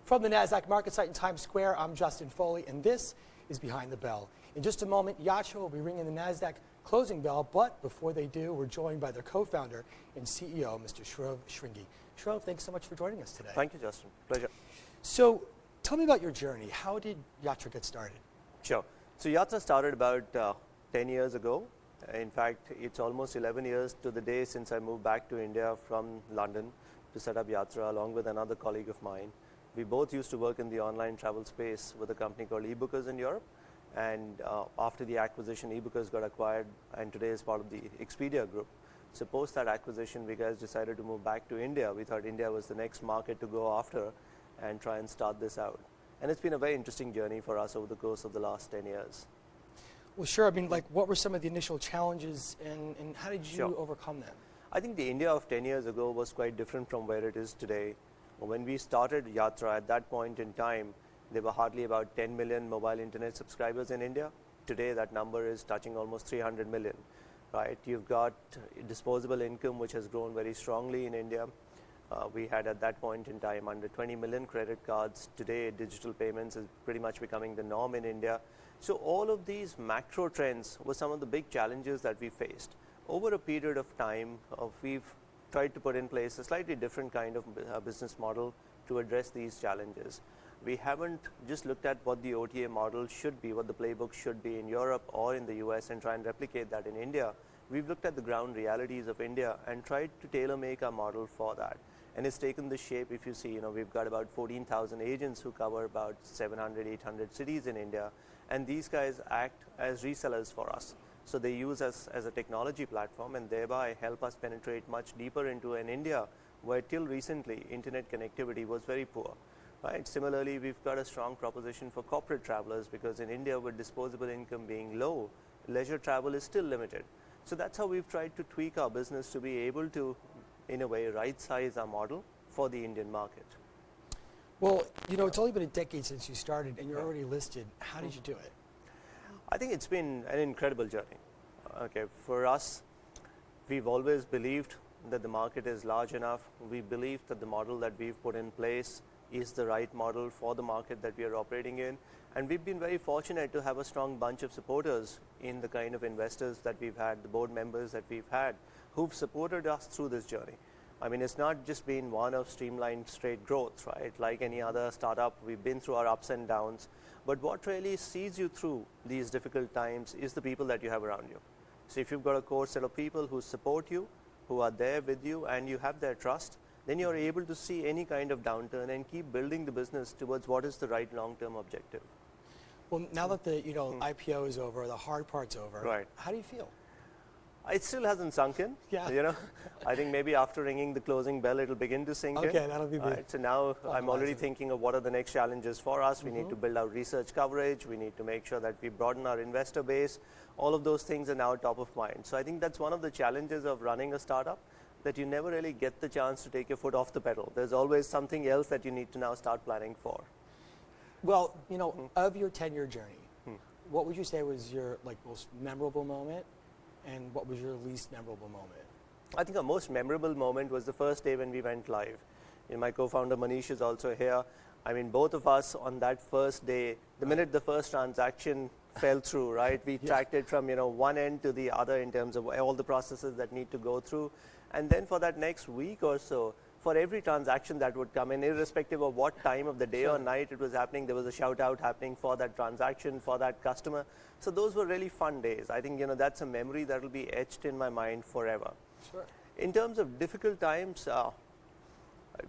From the Nasdaq market site in Times Square, I'm Justin Foley, and this is Behind the Bell. In just a moment, Yatra will be ringing the Nasdaq closing bell, but before they do, we're joined by their co-founder and CEO, Mr. Dhruv Shringi. Dhruv, thanks so much for joining us today. Thank you, Justin. Pleasure. So, tell me about your journey. How did Yatra get started? Sure. So, Yatra started about 10 years ago. In fact, it's almost 11 years to the day since I moved back to India from London to set up Yatra along with another colleague of mine. We both used to work in the online travel space with a company called eBookers in Europe. And after the acquisition, eBookers got acquired and today is part of the Expedia group. So post that acquisition, we guys decided to move back to India. We thought India was the next market to go after and try and start this out. And it's been a very interesting journey for us over the course of the last 10 years. Well, sure. I mean, like, what were some of the initial challenges and how did you overcome them? I think the India of 10 years ago was quite different from where it is today. When we started Yatra at that point in time, there were hardly about 10 million mobile internet subscribers in India. Today, that number is touching almost 300 million, right? You've got disposable income, which has grown very strongly in India. We had at that point in time under 20 million credit cards. Today, digital payments is pretty much becoming the norm in India. So all of these macro trends were some of the big challenges that we faced. Over a period of time, we've tried to put in place a slightly different kind of business model to address these challenges. We haven't just looked at what the OTA model should be, what the playbook should be in Europe or in the US and try and replicate that in India. We've looked at the ground realities of India and tried to tailor-make our model for that. And it's taken the shape, if you see, we've got about 14,000 agents who cover about 700, 800 cities in India. And these guys act as resellers for us. So they use us as a technology platform and thereby help us penetrate much deeper into an India where till recently internet connectivity was very poor. Right. Similarly, we've got a strong proposition for corporate travelers because in India with disposable income being low, leisure travel is still limited. So that's how we've tried to tweak our business to be able to, in a way, right-size our model for the Indian market. Well, it's only been a decade since you started and you're already listed. How did you do it? I think it's been an incredible journey. Okay, for us, we've always believed that the market is large enough. We believe that the model that we've put in place is the right model for the market that we are operating in. And we've been very fortunate to have a strong bunch of supporters in the kind of investors that we've had, the board members that we've had, who've supported us through this journey. I mean, it's not just been one of streamlined straight growth, right? Like any other startup, we've been through our ups and downs. But what really sees you through these difficult times is the people that you have around you. So if you've got a core set of people who support you, who are there with you, and you have their trust, then you're able to see any kind of downturn and keep building the business towards what is the right long-term objective. Well, now that the IPO is over, the hard part's over, right. How do you feel? It still hasn't sunk in. Yeah. I think maybe after ringing the closing bell, it'll begin to sink in. Okay, that'll be good. Right, so now I'm already thinking of what are the next challenges for us. We need to build out research coverage. We need to make sure that we broaden our investor base. All of those things are now top of mind. So I think that's one of the challenges of running a startup, that you never really get the chance to take your foot off the pedal. There's always something else that you need to now start planning for. Well, of your 10-year journey, what would you say was your most memorable moment? And what was your least memorable moment? I think our most memorable moment was the first day when we went live. My co-founder Manish is also here. I mean, both of us on that first day, the minute the first transaction fell through, right? We tracked it from one end to the other in terms of all the processes that need to go through. And then for that next week or so, for every transaction that would come in, irrespective of what time of the day or night it was happening, there was a shout out happening for that transaction, for that customer. So those were really fun days. I think that's a memory that will be etched in my mind forever. Sure. In terms of difficult times,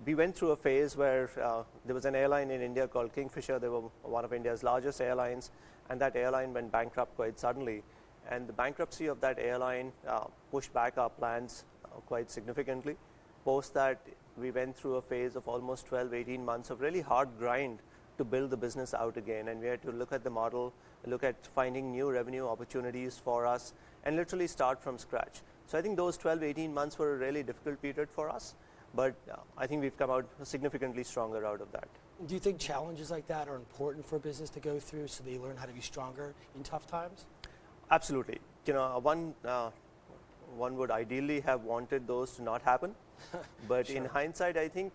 we went through a phase where there was an airline in India called Kingfisher. They were one of India's largest airlines, and that airline went bankrupt quite suddenly. And the bankruptcy of that airline pushed back our plans quite significantly. Post that, we went through a phase of almost 12, 18 months of really hard grind to build the business out again. And we had to look at the model, look at finding new revenue opportunities for us, and literally start from scratch. So I think those 12, 18 months were a really difficult period for us. But I think we've come out significantly stronger out of that. Do you think challenges like that are important for a business to go through so they learn how to be stronger in tough times? Absolutely. One would ideally have wanted those to not happen. But in hindsight, I think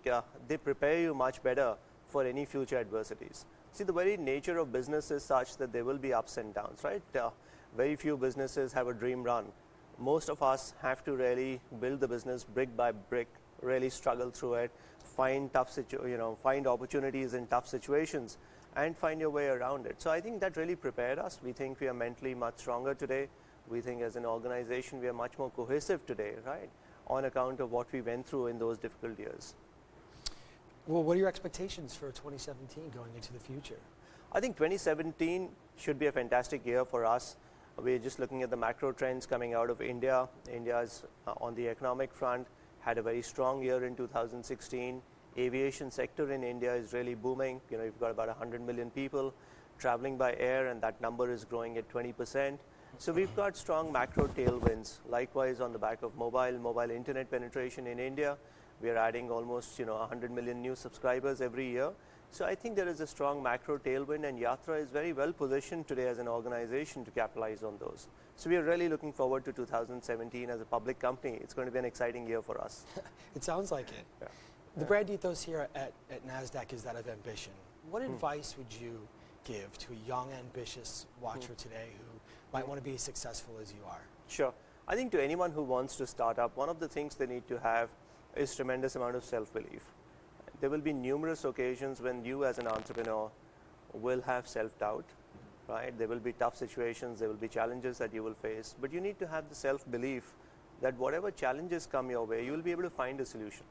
they prepare you much better for any future adversities. See, the very nature of business is such that there will be ups and downs, right? Very few businesses have a dream run. Most of us have to really build the business brick by brick, really struggle through it, find find opportunities in tough situations, and find your way around it. So I think that really prepared us. We think we are mentally much stronger today. We think as an organization we are much more cohesive today, right? On account of what we went through in those difficult years. Well, what are your expectations for 2017 going into the future? I think 2017 should be a fantastic year for us. We're just looking at the macro trends coming out of India. India's on the economic front had a very strong year in 2016. Aviation sector in India is really booming. You've got about 100 million people traveling by air, and that number is growing at 20%. So we've got strong macro tailwinds. Likewise, on the back of mobile internet penetration in India, we are adding almost 100 million new subscribers every year. So I think there is a strong macro tailwind, and Yatra is very well positioned today as an organization to capitalize on those. So we are really looking forward to 2017 as a public company. It's going to be an exciting year for us. It sounds like it. Yeah. The brand ethos here at Nasdaq is that of ambition. What advice would you give to a young, ambitious watcher today who might want to be as successful as you are? Sure. I think to anyone who wants to start up, one of the things they need to have is tremendous amount of self-belief. There will be numerous occasions when you as an entrepreneur will have self-doubt, right? There will be tough situations, there will be challenges that you will face, but you need to have the self-belief that whatever challenges come your way, you will be able to find a solution.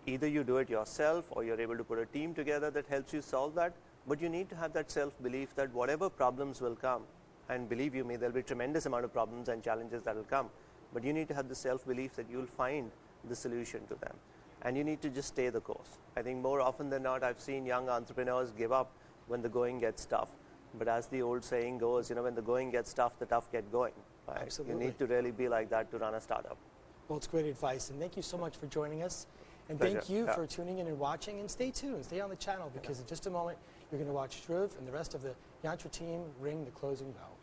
Either you do it yourself or you're able to put a team together that helps you solve that, but you need to have that self-belief that whatever problems will come, and believe you me, there'll be tremendous amount of problems and challenges that will come, but you need to have the self-belief that you'll find the solution to them. And you need to just stay the course. I think more often than not, I've seen young entrepreneurs give up when the going gets tough. But as the old saying goes, when the going gets tough, the tough get going. Right? Absolutely. You need to really be like that to run a startup. Well, it's great advice, and thank you so much for joining us. And Pleasure. thank you for tuning in and watching, and stay tuned, stay on the channel, because in just a moment, you're going to watch Dhruv and the rest of the Yatra team ring the closing bell.